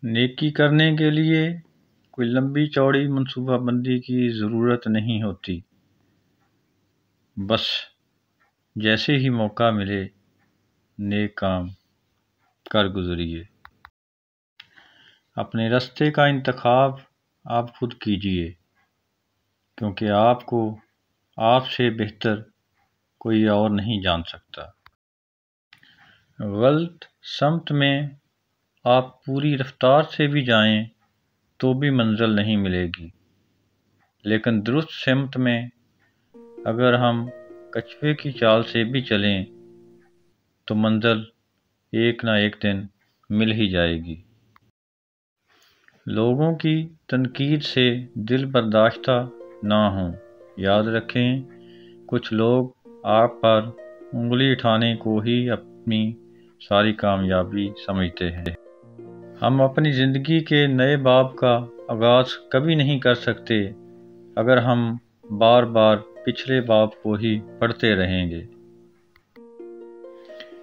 نیکی کرنے کے لیے کوئی لمبی چوڑی منصوبہ بندی کی ضرورت نہیں ہوتی، بس جیسے ہی موقع ملے نیک کام کر گزریے۔ اپنے راستے کا انتخاب آپ خود کیجیے، کیونکہ آپ کو آپ سے بہتر کوئی اور نہیں جان سکتا۔ غلط سمت میں آپ پوری رفتار سے بھی جائیں تو بھی منزل نہیں ملے گی، لیکن درست سمت میں اگر ہم کچھوے کی چال سے بھی چلیں تو منزل ایک نہ ایک دن مل ہی جائے گی۔ لوگوں کی تنقید سے دل برداشتہ نہ ہوں۔ یاد رکھیں، کچھ لوگ آپ پر انگلی اٹھانے کو ہی اپنی ساری کامیابی سمجھتے ہیں۔ ہم اپنی زندگی کے نئے باب کا آغاز کبھی نہیں کر سکتے اگر ہم بار بار پچھلے باب کو ہی پڑھتے رہیں گے۔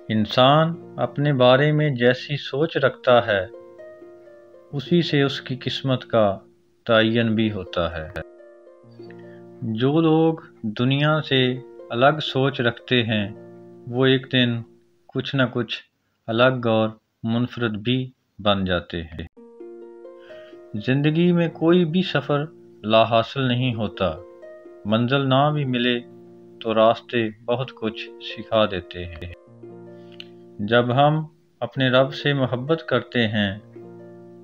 انسان اپنے بارے میں جیسی سوچ رکھتا ہے اسی سے اس کی قسمت کا تعین بھی ہوتا ہے۔ جو لوگ دنیا سے الگ سوچ رکھتے ہیں وہ ایک دن کچھ نہ کچھ الگ اور منفرد بھی بن جاتے ہیں۔ زندگی میں کوئی بھی سفر لا حاصل نہیں ہوتا۔ منزل نہ بھی ملے تو راستے بہت کچھ سکھا دیتے ہیں۔ جب ہم اپنے رب سے محبت کرتے ہیں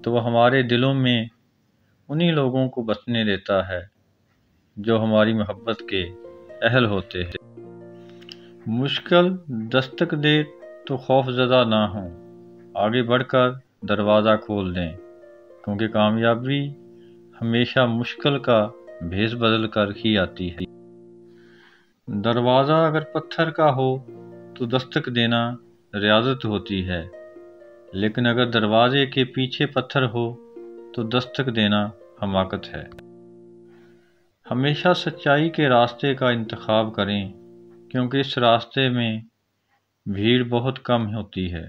تو وہ ہمارے دلوں میں انہی لوگوں کو بسنے دیتا ہے جو ہماری محبت کے اہل ہوتے ہیں۔ مشکل دستک دے تو خوف زدہ نہ ہوں، آگے بڑھ کر دروازہ کھول دیں، کیونکہ کامیابی ہمیشہ مشکل کا بھیس بدل کر ہی آتی ہے۔ دروازہ اگر پتھر کا ہو تو دستک دینا ریاضت ہوتی ہے، لیکن اگر دروازے کے پیچھے پتھر ہو تو دستک دینا حماقت ہے۔ ہمیشہ سچائی کے راستے کا انتخاب کریں، کیونکہ اس راستے میں بھیڑ بہت کم ہوتی ہے۔